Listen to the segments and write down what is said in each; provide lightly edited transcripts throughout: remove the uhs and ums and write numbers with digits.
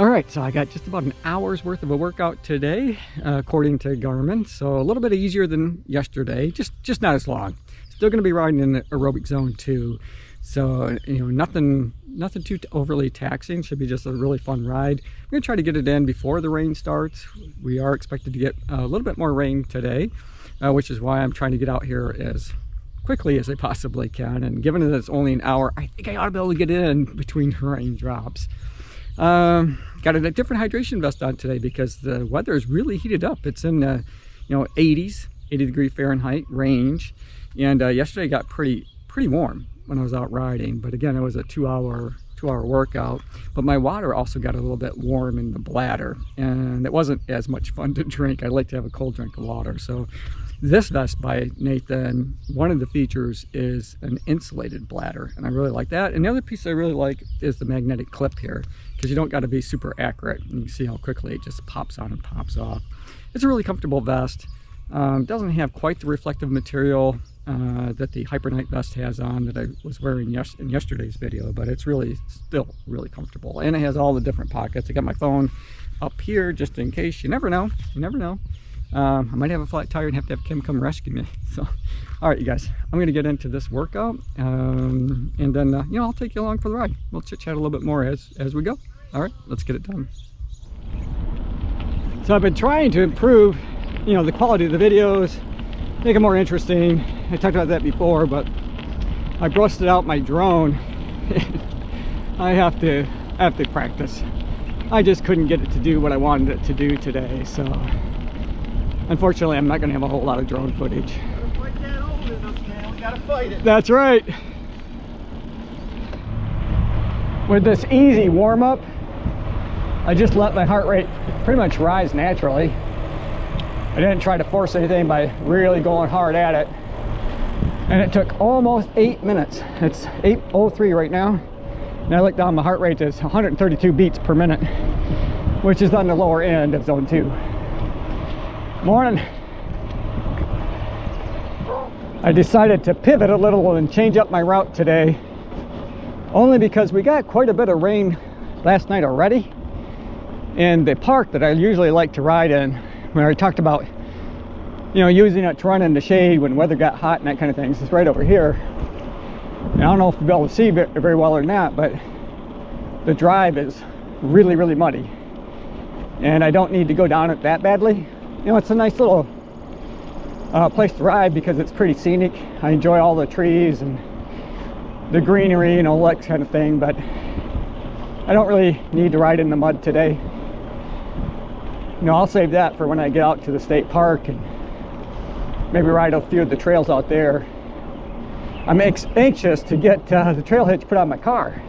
All right, so I got just about an hour's worth of a workout today, according to Garmin. So a little bit easier than yesterday, just not as long. Still going to be riding in the aerobic zone too. So, you know, nothing too overly taxing. Should be just a really fun ride. I'm going to try to get it in before the rain starts. We are expected to get a little bit more rain today, which is why I'm trying to get out here as quickly as I possibly can. And given that it's only an hour, I think I ought to be able to get in between raindrops. Got a different hydration vest on today because the weather is really heated up. It's in you know, 80s, 80 degree Fahrenheit range, and yesterday got pretty warm when I was out riding. But again, it was a two hour workout. But my water also got a little bit warm in the bladder, and it wasn't as much fun to drink. I like to have a cold drink of water. So this vest by Nathan, one of the features is an insulated bladder, and I really like that. And the other piece I really like is the magnetic clip here, because you don't got to be super accurate. And you can see how quickly it just pops on and pops off. It's a really comfortable vest. Doesn't have quite the reflective material that the Hyper Night vest has on that I was wearing in yesterday's video, but it's really still really comfortable. And it has all the different pockets. I got my phone up here just in case. You never know. You never know. I might have a flat tire and have to have Kim come rescue me. So, all right, you guys, I'm going to get into this workout, and then, you know, I'll take you along for the ride. We'll chit chat a little bit more as we go. All right, let's get it done. So I've been trying to improve, you know, the quality of the videos, make it more interesting. I talked about that before, but I busted out my drone. I have to practice. I just couldn't get it to do what I wanted it to do today, so unfortunately, I'm not going to have a whole lot of drone footage. Gotta fight that old in us, man. We gotta fight it. That's right. With this easy warm-up, I just let my heart rate pretty much rise naturally. I didn't try to force anything by really going hard at it. And it took almost 8 minutes. It's 8:03 right now. And I looked down, my heart rate is 132 beats per minute, which is on the lower end of zone 2. Morning. I decided to pivot a little and change up my route today, only because we got quite a bit of rain last night already. And the park that I usually like to ride in, when I talked about, you know, using it to run in the shade when weather got hot and that kind of things, is right over here. And I don't know if you'll be able to see it very well or not, but the drive is really muddy, and I don't need to go down it that badly. You know, it's a nice little place to ride because it's pretty scenic. I enjoy all the trees and the greenery and all that kind of thing, but I don't really need to ride in the mud today. You know, I'll save that for when I get out to the state park and maybe ride a few of the trails out there. I'm anxious to get the trail hitch put on my car.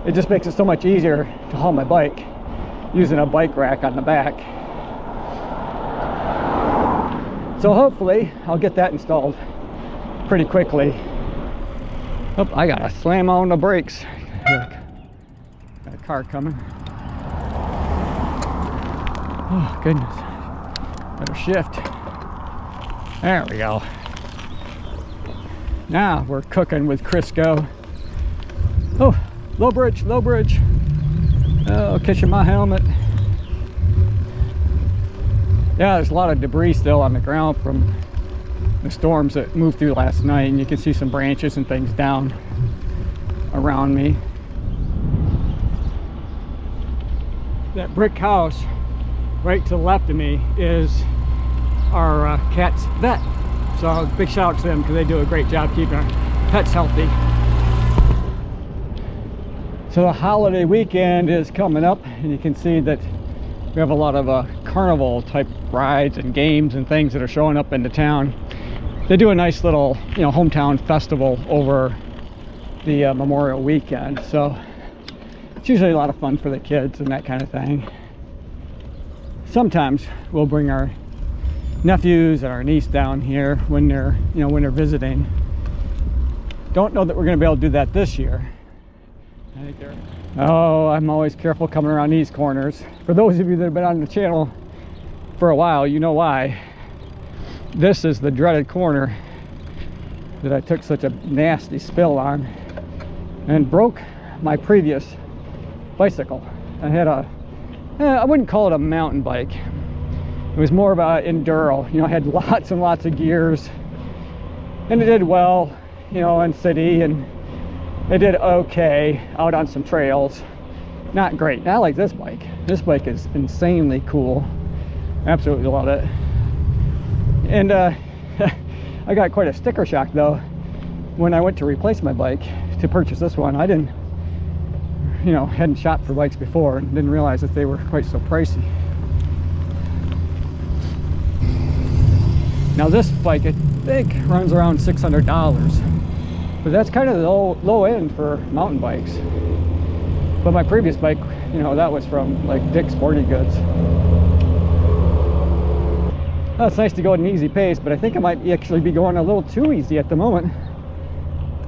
It just makes it so much easier to haul my bike using a bike rack on the back. So hopefully I'll get that installed pretty quickly. Oh, I gotta slam on the brakes. Got a car coming. Oh goodness. Better shift. There we go. Now we're cooking with Crisco. Oh, low bridge, low bridge. Oh, catching my helmet. Yeah, there's a lot of debris still on the ground from the storms that moved through last night, and you can see some branches and things down around me. That brick house right to the left of me is our cat's vet. So big shout out to them because they do a great job keeping our pets healthy. So the holiday weekend is coming up, and you can see that we have a lot of carnival type rides and games and things that are showing up into town. They do a nice little, you know, hometown festival over the Memorial weekend, so it's usually a lot of fun for the kids and that kind of thing. Sometimes we'll bring our nephews and our niece down here when they're, you know, when they're visiting. Don't know that we're going to be able to do that this year. I think they're... Oh, I'm always careful coming around these corners. For those of you that have been on the channel for a while, you know why. This is the dreaded corner that I took such a nasty spill on and broke my previous bicycle. I had a I wouldn't call it a mountain bike. It was more of an enduro. You know, it had lots and lots of gears, and it did well, you know, in city, and it did okay out on some trails. Not great. Not like this bike. This bike is insanely cool. Absolutely love it. And I got quite a sticker shock though when I went to replace my bike to purchase this one. I didn't, you know, hadn't shopped for bikes before and didn't realize that they were quite so pricey. Now this bike, I think, runs around $600, but that's kind of the low end for mountain bikes. But my previous bike, you know, that was from like Dick's Sporting Goods. Well, it's nice to go at an easy pace, but I think I might actually be going a little too easy at the moment.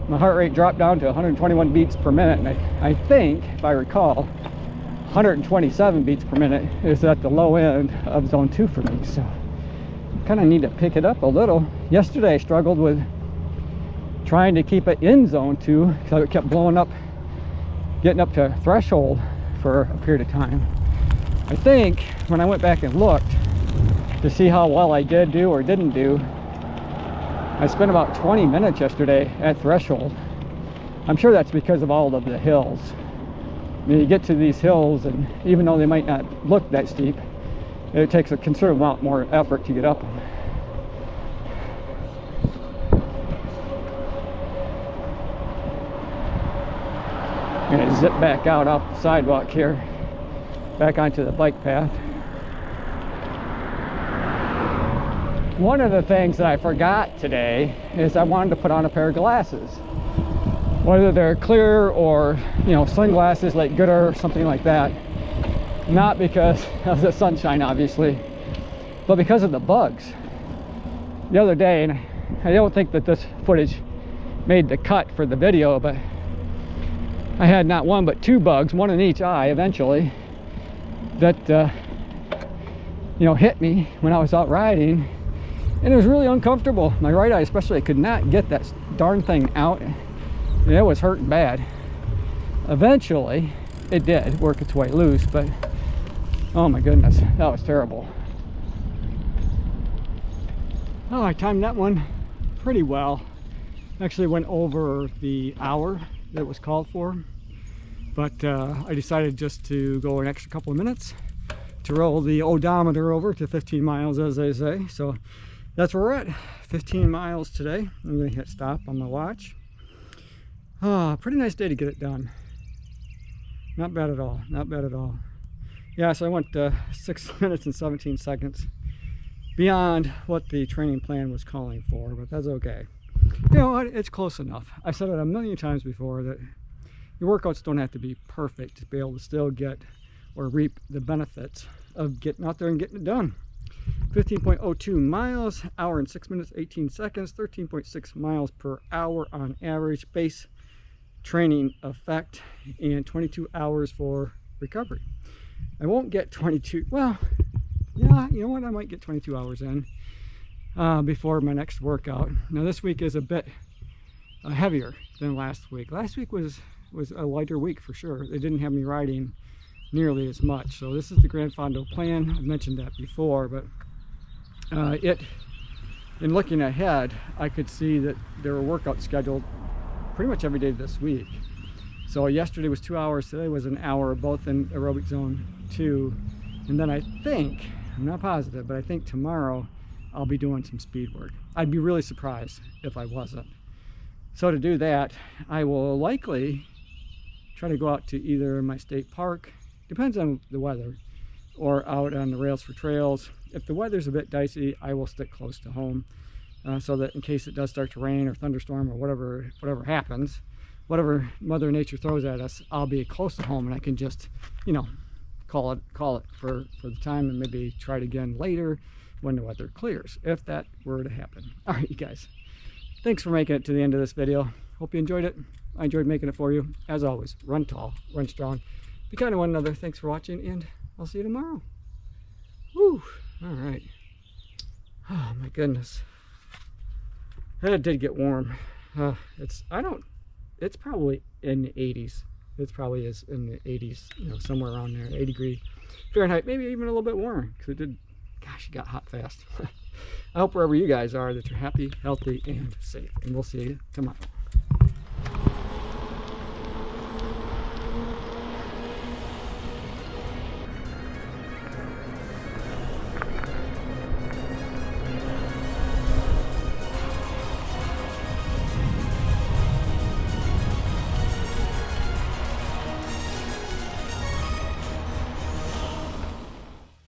My heart rate dropped down to 121 beats per minute, and I think, if I recall, 127 beats per minute is at the low end of zone 2 for me. So kind of need to pick it up a little. Yesterday I struggled with trying to keep it in zone 2 because it kept blowing up, getting up to threshold for a period of time. I think when I went back and looked to see how well I did do or didn't do, I spent about 20 minutes yesterday at threshold. I'm sure that's because of all of the hills. I mean, you get to these hills, and even though they might not look that steep, it takes a considerable amount more effort to get up them. I'm going to zip back out off the sidewalk here, back onto the bike path. One of the things that I forgot today is I wanted to put on a pair of glasses. Whether they're clear or, you know, sunglasses like Goodr or something like that. Not because of the sunshine, obviously, but because of the bugs. The other day, and I don't think that this footage made the cut for the video, but I had not one but 2 bugs, one in each eye eventually, that you know, hit me when I was out riding, and it was really uncomfortable. My right eye especially, I could not get that darn thing out, and it was hurting bad. Eventually it did work its way loose, but oh my goodness, that was terrible. Oh, I timed that one pretty well. Actually went over the hour that was called for, but I decided just to go an extra couple of minutes to roll the odometer over to 15 miles, as they say. So that's where we're at, 15 miles today. I'm going to hit stop on my watch. Pretty nice day to get it done. Not bad at all, not bad at all. Yeah, so I went 6 minutes and 17 seconds beyond what the training plan was calling for, but that's okay. You know what, it's close enough. I've said it a million times before that your workouts don't have to be perfect to be able to still get or reap the benefits of getting out there and getting it done. 15.02 miles, hour and 6 minutes 18 seconds, 13.6 miles per hour on average base training effect, and 22 hours for recovery. I won't get 22, well, yeah, you know what, I might get 22 hours in before my next workout. Now this week is a bit heavier than last week. Last week was a lighter week for sure. They didn't have me riding nearly as much. So this is the Gran Fondo plan. I've mentioned that before, but in looking ahead, I could see that there were workouts scheduled pretty much every day this week. So yesterday was 2 hours, today was an hour, both in aerobic zone 2. And then I think, I'm not positive, but I think tomorrow I'll be doing some speed work. I'd be really surprised if I wasn't. So to do that, I will likely try to go out to either my state park, depends on the weather, or out on the rails for trails. If the weather's a bit dicey, I will stick close to home, so that in case it does start to rain or thunderstorm or whatever happens, whatever Mother Nature throws at us, I'll be close to home and I can just, you know, call it for the time, and maybe try it again later when the weather clears, if that were to happen. All right, you guys, thanks for making it to the end of this video. Hope you enjoyed it. I enjoyed making it for you. As always, run tall, run strong, be kind to one another. Thanks for watching, and I'll see you tomorrow. Woo! All right. Oh my goodness, it did get warm. It's probably in the 80s. It probably is in the 80s, you know, somewhere around there, 80 degree Fahrenheit, maybe even a little bit warmer, because it did, gosh, it got hot fast. I hope wherever you guys are that you're happy, healthy, and safe. And we'll see you tomorrow.